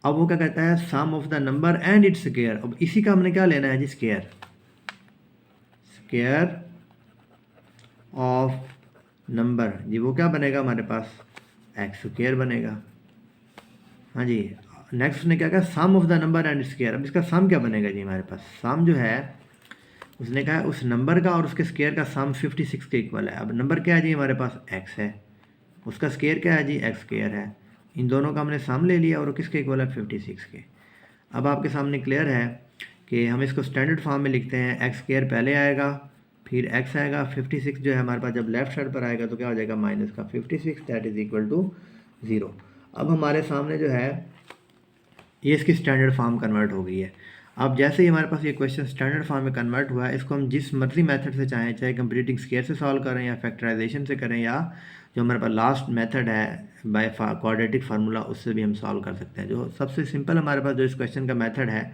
अब वो क्या कहता है sum of the number and its square, अब इसी का हमने क्या लेना है जी स्क्वायर, स्क्वायर ऑफ नंबर जी वो क्या बनेगा हमारे पास एक्स स्क्वायर बनेगा। हाँ जी, नेक्स्ट उसने क्या कहा sum of the number and square, अब इसका सम क्या बनेगा जी हमारे पास, सम जो है उसने कहा उस नंबर का और उसके स्क्वायर का सम 56 के इक्वल है। अब नंबर क्या है जी हमारे पास x है, उसका स्क्वायर क्या है जी x स्क्वायर है, इन दोनों का हमने सम ले लिया और वो किसके इक्वल है 56 के। अब आपके सामने क्लियर है कि हम इसको स्टैंडर्ड फॉर्म में लिखते हैं, एक्स स्क्वायर पहले आएगा फिर x आएगा, 56 जो है हमारे पास जब लेफ्ट साइड पर आएगा तो क्या हो जाएगा माइनस का 56, दैट इज इक्वल टू 0। अब हमारे सामने जो है ये इसकी स्टैंडर्ड फॉर्म कन्वर्ट हो गई है। अब जैसे ही हमारे पास ये क्वेश्चन स्टैंडर्ड फॉर्म में कन्वर्ट हुआ है, इसको हम जिस मर्जी मेथड से चाहें, चाहे कंप्लीटिंग स्क्वायर से सॉल्व करें या फैक्टराइजेशन से करें, या जो हमारे पास लास्ट मेथड है बाय क्वाड्रेटिक फार्मूला उससे भी हम सॉल्व कर सकते हैं। जो सबसे सिंपल हमारे पास जो इस क्वेश्चन का मेथड है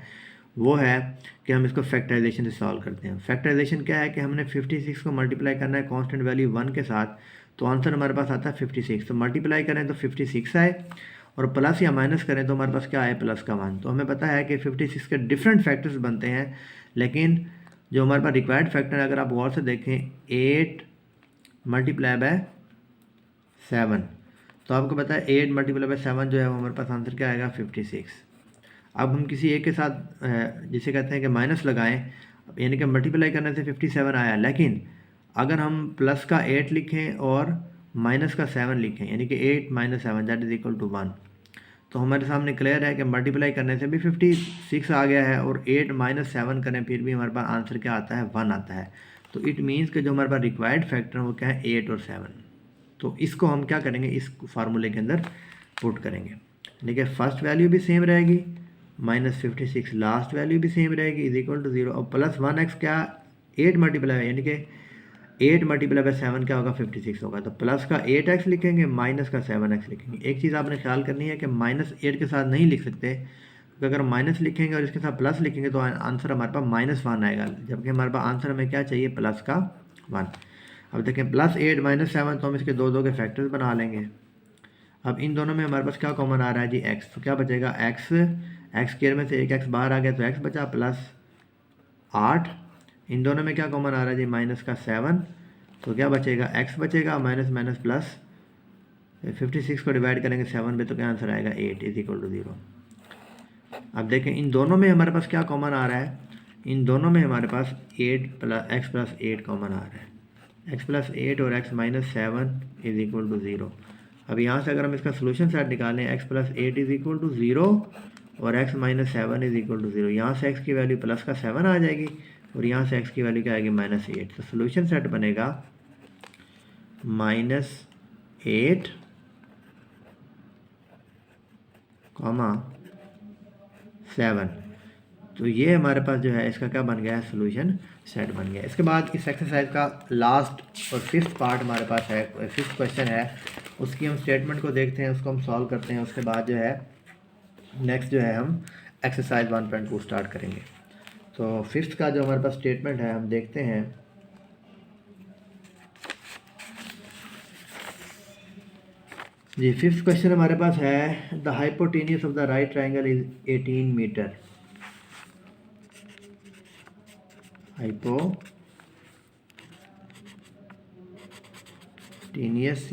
वो है कि हम इसको फैक्टराइजेशन से सॉल्व करते हैं। फैक्टराइजेशन क्या है कि हमने 56 को मल्टीप्लाई करना है कांस्टेंट वैल्यू 1 के साथ, तो आंसर हमारे पास आता है 56। तो मल्टीप्लाई करें तो 56 आए और प्लस या माइनस करें तो हमारे पास क्या आए प्लस का 1। तो हमें पता है कि 56 के डिफरेंट फैक्टर्स बनते हैं, लेकिन जो हमारे पास रिक्वायर्ड फैक्टर है अगर आप गौर से देखें 8 मल्टीप्लाई बाय 7, तो आपको पता है 8 मल्टीप्लाई बाय 7 जो है वो हमारे पास आंसर क्या आएगा 56। अब हम किसी एक के साथ जिसे कहते हैं कि माइनस लगाएं, यानी कि मल्टीप्लाई करने से 57 आया, लेकिन अगर हम प्लस का 8 लिखें और माइनस का 7 लिखें, यानी कि 8 minus 7 that is equal to 1, तो हमारे सामने क्लियर है कि मल्टीप्लाई करने से भी 56 आ गया है और 8 माइनस 7 करें फिर भी हमारे पास आंसर क्या आता है 1 आता है। तो इट मीन्स कि जो हमारे पास रिक्वायर्ड फैक्टर है वो क्या है 8 और 7। तो इसको हम क्या करेंगे इस फार्मूले के अंदर पुट करेंगे, देखिए फर्स्ट वैल्यू भी सेम रहेगी, -56 लास्ट वैल्यू भी सेम रहेगी इज इक्वल टू 0, और प्लस 1x क्या 8 मल्टीप्लाई यानी कि 8 मल्टीप्लाई बाय 7 क्या होगा 56 होगा। तो प्लस का 8x लिखेंगे माइनस का 7x लिखेंगे। एक चीज़ आपने ख्याल करनी है कि -8 के साथ नहीं लिख सकते, क्योंकि अगर माइनस लिखेंगे और इसके साथ प्लस लिखेंगे तो आंसर हमारे पास -1 आएगा, जबकि हमारे पास आंसर हमें क्या चाहिए प्लस का 1। अब देखें +8 -7, तो हम इसके दो के फैक्टर्स बना लेंगे। अब इन दोनों में हमारे पास क्या कॉमन आ रहा है जी x, तो क्या बचेगा x स्क्वायर में से एक x बाहर आ गया तो x बचा प्लस 8, इन दोनों में क्या कॉमन आ रहा है जी -7, तो क्या बचेगा x बचेगा, माइनस माइनस प्लस 56 को डिवाइड करेंगे 7 पे तो क्या आंसर आएगा 8 इज इक्वल टू 0। अब देखें इन दोनों में हमारे पास क्या कॉमन आ रहा है, इन दोनों में हमारे पास 8 प्लस x प्लस 8 कॉमन आ रहा है, x प्लस 8 और x minus 7 is equal to 0। अब यहाँ से अगर हम इसका सोल्यूशन सेट निकालें x plus 8 is equal to 0 और x minus 7 is equal to 0, यहाँ से x की वैल्यू प्लस का 7 आ जाएगी और यहाँ से x की वैल्यू क्या आएगी -8। तो सोल्यूशन सेट बनेगा -8, -7। तो ये हमारे पास जो है इसका क्या बन गया है सोल्यूशन सेट बन गया। इसके बाद इस एक्सरसाइज का लास्ट और फिफ्थ पार्ट हमारे पास है, फिफ्थ क्वेश्चन है, उसकी हम स्टेटमेंट को देखते हैं, उसको हम सॉल्व करते हैं, उसके बाद जो है नेक्स्ट जो है हम एक्सरसाइज 1.2 स्टार्ट करेंगे। तो फिफ्थ का जो हमारे पास स्टेटमेंट है हम देखते हैं। जी फिफ्थ क्वेश्चन हमारे पास है the hypotenuse of the right triangle is 18 metre. Hypotenuse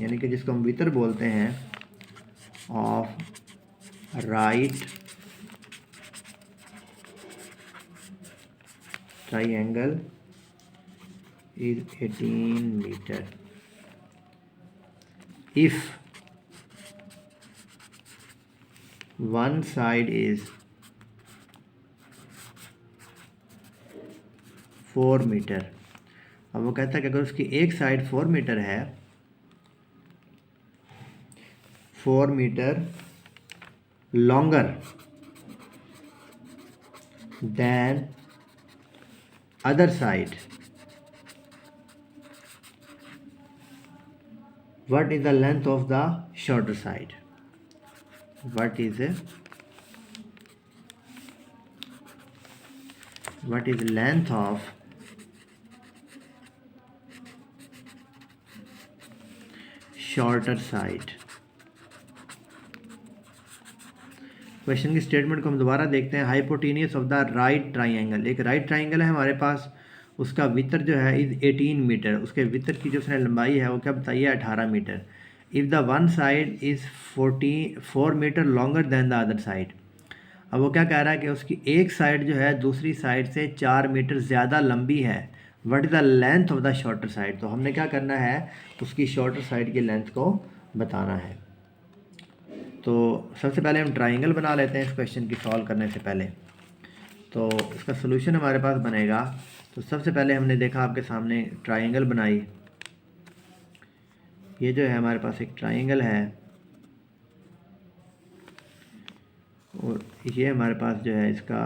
यानी कि जिसको हम वितर बोलते हैं of right triangle is 18 metre if one side is 4 metre. अब वो कहता है कि अगर उसकी एक साइड 4 मीटर है, 4 metre longer than other side, what is the length of the shorter side? What is length of shorter side? Question की स्टेटमेंट को हम दोबारा देखते हैं। Hypotenuse of the right triangle, एक राइट ट्राइंगल है हमारे पास, उसका वितर जो है इज 18 मीटर, उसके वितर की जो उसने लंबाई है वो क्या बताइए 18 metre. If the one side is 4 metre longer than the other side. अब वो क्या कह रहा है कि उसकी एक साइड जो है दूसरी साइड से 4 मीटर ज़्यादा लंबी है। What is the length of the shorter side? तो हमने क्या करना है, उसकी शॉर्टर साइड की लेंथ को बताना है। तो सबसे पहले हम ट्राइंगल बना लेते हैं इस क्वेश्चन की सॉल्व करने से पहले। तो इसका सोल्यूशन हमारे पास बनेगा, तो सबसे पहले हमने देखा आपके सामने ट्राइंगल बनाई। ये जो है हमारे पास एक ट्राइंगल है और ये हमारे पास जो है इसका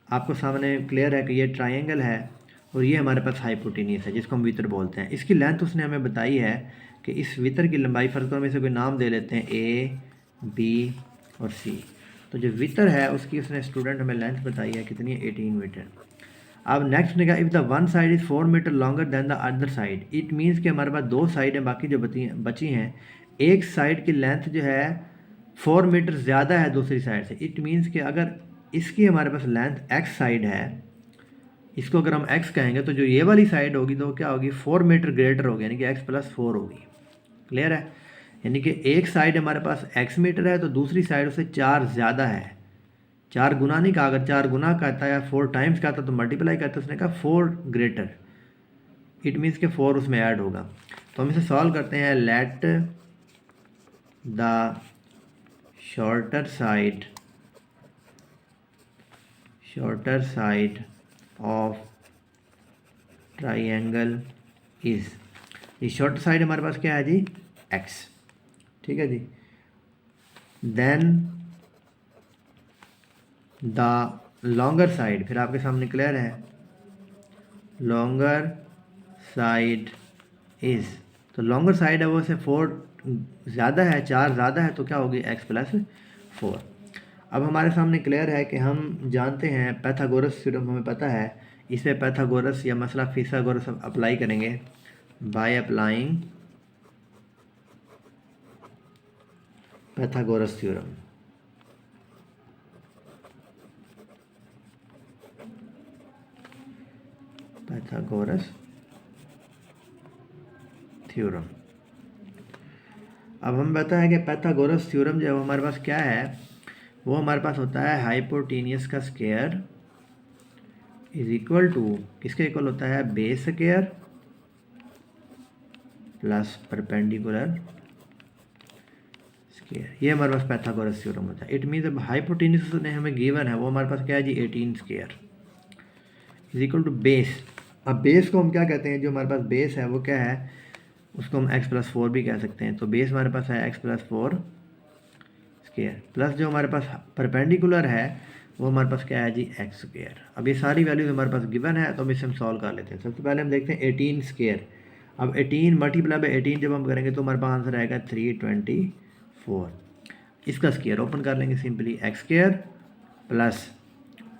आपको सामने क्लियर है कि ये ट्राइंगल है और ये हमारे पास हाइपोटेनियस है जिसको हम वितर बोलते हैं। इसकी लेंथ उसने हमें बताई है कि इस वितर की लंबाई, फर्ज करो हम इसे कोई नाम दे लेते हैं ए, बी और सी। तो जो वितर है उसकी उसने स्टूडेंट हमें लेंथ बताई है कितनी है, 18 मीटर। अब नेक्स्ट ने कहा if the one side is 4 metre longer than the other side, it means कि हमारे पास दो साइड हैं, बाकी जो बची हैं, एक साइड की लेंथ जो है 4 मीटर ज़्यादा है दूसरी साइड से। इट मीन्स कि अगर इसकी हमारे पास लेंथ एक्स साइड है, इसको अगर हम एक्स कहेंगे तो जो ये वाली साइड होगी तो क्या होगी, 4 मीटर ग्रेटर होगी, यानी कि एक्स प्लस 4 होगी। क्लियर है? यानी कि एक साइड हमारे पास एक्स मीटर है तो दूसरी साइड उससे 4 ज़्यादा है। 4 गुना नहीं कहा, अगर 4 गुना कहता है या 4 टाइम्स कहता तो मल्टीप्लाई करता, उसने कहा 4 ग्रेटर, इट मीन्स के 4 उसमें ऐड होगा। तो हम इसे सॉल्व करते हैं। Let the shorter side of triangle is, ये शॉर्टर साइड हमारे पास क्या है जी, एक्स। ठीक है जी। देन द लॉन्गर साइड, फिर आपके सामने क्लियर है, लॉन्गर साइड इज, तो लॉन्गर साइड है वो से 4 ज़्यादा है, 4 ज़्यादा है, तो क्या होगी एक्स प्लस 4। अब हमारे सामने क्लियर है कि हम जानते हैं पैथागोरस थ्योरम हमें पता है, इसे पैथागोरस या मसला फिसागोरस अप्लाई करेंगे। By applying Pythagoras theorem, Pythagoras theorem. अब हम बताएं कि पैथागोरस थ्योरम जो हमारे पास क्या है, वो हमारे पास होता है हाइपोटेनियस का स्क्वायर इज इक्वल टू, किसके इक्वल होता है, base square plus perpendicular square. ये हमारे पास पैथागोरस थ्योरम होता है। इट मीन्स अब हाइपोटेनियस ने हमें गिवन है, वो हमारे पास क्या है जी, 18 square is equal to base. अब बेस को हम क्या कहते हैं, जो हमारे पास बेस है वो क्या है, उसको हम x प्लस 4 भी कह सकते हैं। तो बेस हमारे पास है x प्लस 4 स्क्वायर, प्लस जो हमारे पास परपेंडिकुलर है वो हमारे पास क्या है जी, एक्स स्क्वायर। अब ये सारी वैल्यूज हमारे पास गिवन है तो हम इसे हम सॉल्व कर लेते हैं। सबसे पहले हम देखते हैं 18 स्क्वायर। अब 18 मल्टीप्लाई बाय 18 जब हम करेंगे तो हमारे पास आंसर आएगा 324। इसका स्क्वायर ओपन कर लेंगे simply, x square plus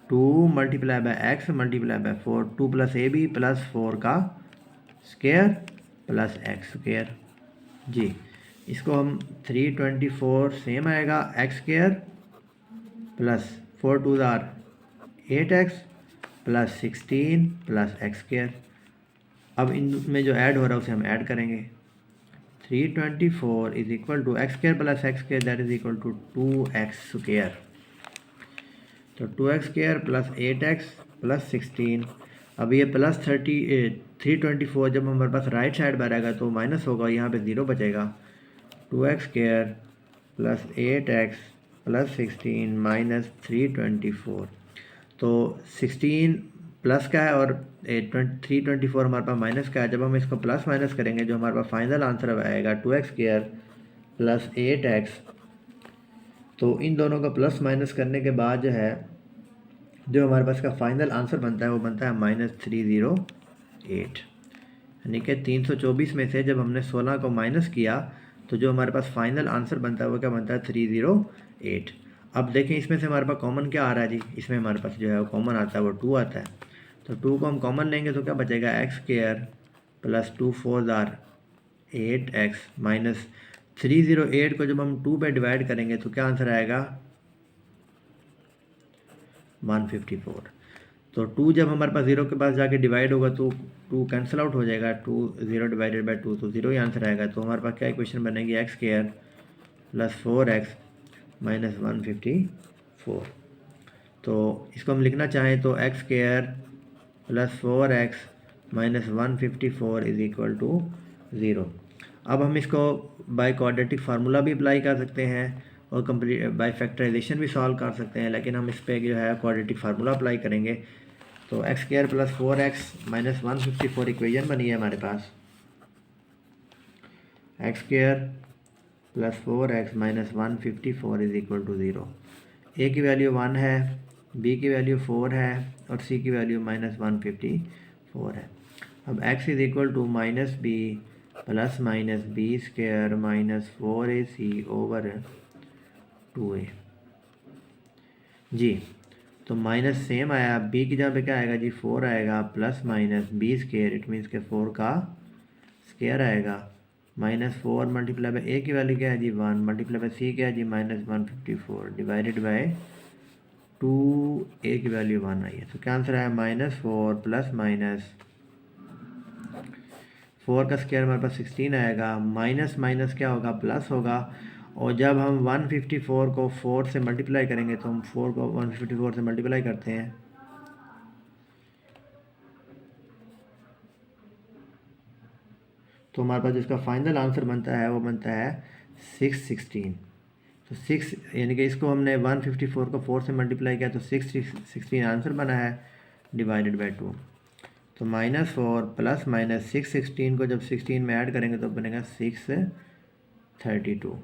2 multiply by x multiply by 4, 2 plus a b plus 4 का स्क्वायर प्लस एक्स स्क्वायर जी। इसको हम 324 सेम आएगा, x square plus 4 2 are 8x plus 16 plus x square. अब इनमें जो ऐड हो रहा है उसे हम ऐड करेंगे। 324 is equal to x square plus x square, that is equal to 2x square. तो 2x square plus 8x plus 16। अब ये प्लस 324 जब हमारे पास राइट साइड पर आएगा तो माइनस होगा, यहाँ पे 0 बचेगा। 2x square plus 8x plus 16 minus 324। तो 16 प्लस का है और 324 हमारे पास माइनस का है। जब हम इसको प्लस माइनस करेंगे जो हमारे पास फाइनल आंसर आएगा 2x² प्लस 8x। तो इन दोनों का प्लस माइनस करने के बाद जो है जो हमारे पास का फाइनल आंसर बनता है वो बनता है -308। यानी कि 324 में से जब हमने 16 को माइनस किया तो जो हमारे पास फाइनल आंसर बनता है वो क्या बनता है 308। अब देखें इसमें से हमारे पास कॉमन क्या आ रहा है जी, इसमें हमारे पास जो है वो कॉमन आता है वो 2 आता है। तो 2 को हम कॉमन लेंगे तो क्या बचेगा x² plus 2 4 are 8x minus 308 को जब हम 2 पे डिवाइड करेंगे तो क्या आंसर आएगा 154। तो 2 जब हमारे पास 0 के पास जाके डिवाइड होगा तो 2 कैंसिल आउट हो जाएगा, 2 0 डिवाइडेड बाई 2 तो 0 ही आंसर आएगा। तो हमारे पास क्या इक्वेशन बनेगी x² प्लस 4x माइनस 154। तो इसको हम लिखना चाहें तो x² plus 4x minus 154 is equal to 0। अब हम इसको बाय क्वाड्रेटिक फार्मूला भी अप्लाई कर सकते हैं और कंप्लीट बाय फैक्टराइजेशन भी सॉल्व कर सकते हैं, लेकिन हम इस पर जो है क्वाड्रेटिक फार्मूला अप्लाई करेंगे। तो x² plus 4x minus 154 equation बनी है हमारे पास। x² plus 4x minus 154 is equal to 0। A की वैल्यू 1 है, बी की वैल्यू 4 है और सी की वैल्यू माइनस 154 है। अब x is equal to minus b plus minus b² minus 4ac over 2a जी। तो माइनस सेम आया, b की जगह पे क्या आएगा जी 4 आएगा plus minus b², it means के 4 का स्क्वायर आएगा माइनस 4 मल्टीप्लाई बाई ए की वैल्यू क्या है जी 1 मल्टीप्लाई बाई सी क्या है जी माइनस 154 डिवाइडेड बाई 2 ए की वैल्यू 1 आई है। तो क्या आंसर आया -4 प्लस माइनस 4 का स्क्वायर हमारे पास 16 आएगा, माइनस माइनस क्या होगा प्लस होगा। और जब हम 154 को 4 से मल्टीप्लाई करेंगे तो हम 4 को 154 से मल्टीप्लाई करते हैं तो हमारे पास जिसका फाइनल आंसर बनता है वो बनता है 616। तो 6 यानी कि इसको हमने 154 को 4 से मल्टीप्लाई किया तो 616 आंसर बना है डिवाइडेड बाई 2। तो -4 प्लस माइनस 616 को जब 16 में ऐड करेंगे तो बनेगा 632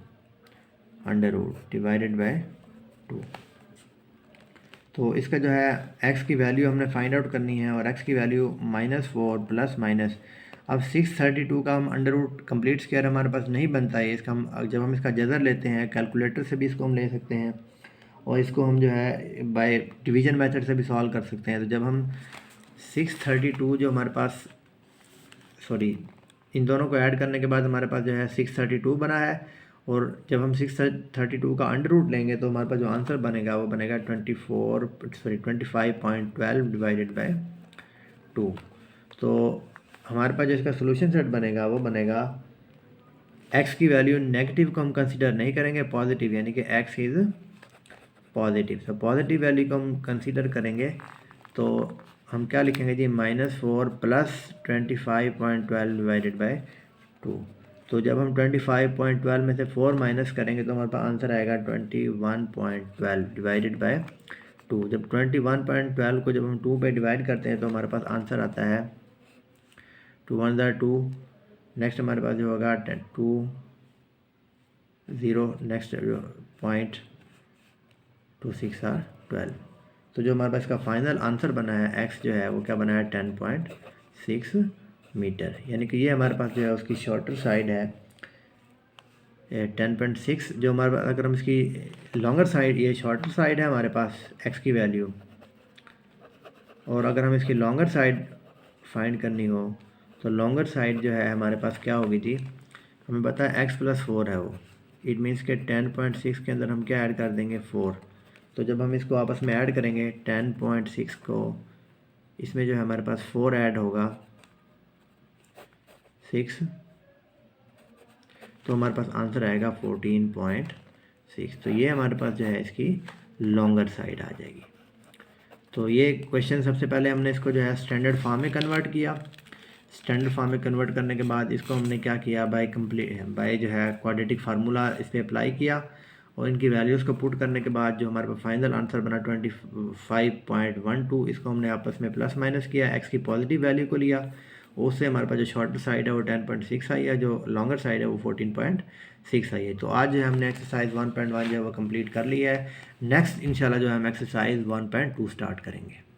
अंडर रूट डिवाइडेड बाय 2। तो इसका जो है x की वैल्यू हमने फाइंड आउट करनी है और x की वैल्यू -4 प्लस माइनस अब 632 का हम अंडर रूट कम्प्लीट स्क्वायर हमारे पास नहीं बनता है। इसका हम जब हम इसका जज़र लेते हैं कैलकुलेटर से भी इसको हम ले सकते हैं और इसको हम जो है बाय डिवीजन मेथड से भी सॉल्व कर सकते हैं। तो जब हम 632 जो हमारे पास इन दोनों को ऐड करने के बाद हमारे पास जो है 632 बना है और जब हम 632 का अंडर रूट लेंगे तो हमारे पास जो आंसर बनेगा वो बनेगा 25.12 डिवाइडेड बाय 2। तो हमारे पास जो इसका सोल्यूशन सेट बनेगा वो बनेगा x की वैल्यू नेगेटिव को हम कंसीडर नहीं करेंगे, पॉजिटिव यानी कि x इज़ पॉजिटिव। तो पॉजिटिव वैल्यू को हम कंसीडर करेंगे तो हम क्या लिखेंगे जी -4 प्लस 25.12 डिवाइडेड बाई 2। तो जब हम 25.12 में से 4 माइनस करेंगे तो हमारे पास आंसर आएगा 21.12 डिवाइडेड बाय 2। जब 21.12 को जब हम 2 पे डिवाइड करते हैं तो हमारे पास आंसर आता है 2 1 2। नेक्स्ट हमारे पास जो होगा 2 0 नेक्स्ट पॉइंट 2 6 12। तो जो हमारे पास इसका फाइनल आंसर बना है x जो है वो क्या बना है 10.6 मीटर, यानी कि ये हमारे पास जो है उसकी शॉर्टर साइड है 10.6। जो हमारे पास अगर हम इसकी लॉन्गर साइड, ये शॉर्टर साइड है हमारे पास x की वैल्यू, और अगर हम इसकी लॉन्गर साइड फाइंड करनी हो तो लॉन्गर साइड जो है हमारे पास क्या होगी जी, हमें पता है x प्लस 4 है वो, इट मीन्स के 10.6 के अंदर हम क्या ऐड कर देंगे 4। तो जब हम इसको आपस में ऐड करेंगे 10.6 को, इसमें जो है हमारे पास 4 ऐड होगा 6, तो हमारे पास आंसर आएगा 14.6। तो ये हमारे पास जो है इसकी लॉन्गर साइड आ जाएगी। तो ये क्वेश्चन सबसे पहले हमने इसको जो है स्टैंडर्ड फॉर्म में कन्वर्ट किया। स्टैंडर्ड फॉर्म में कन्वर्ट करने के बाद इसको हमने क्या किया बाय जो है क्वाड्रेटिक फार्मूला इस पर अप्लाई किया और इनकी वैल्यूज़ को पुट करने के बाद जो हमारे पास फाइनल आंसर बना 25.12, इसको हमने आपस में प्लस माइनस किया, एक्स की पॉजिटिव वैल्यू को लिया, उससे हमारे पास जो शॉर्टर साइड है वो 10.6 आई है, जो लॉन्गर साइड है वो 14.6 आई है। तो आज जो है हमने एक्सरसाइज 1.1 जो है वो कंप्लीट कर लिया है। नेक्स्ट इंशाल्लाह जो है हम एक्सरसाइज 1.2 स्टार्ट करेंगे।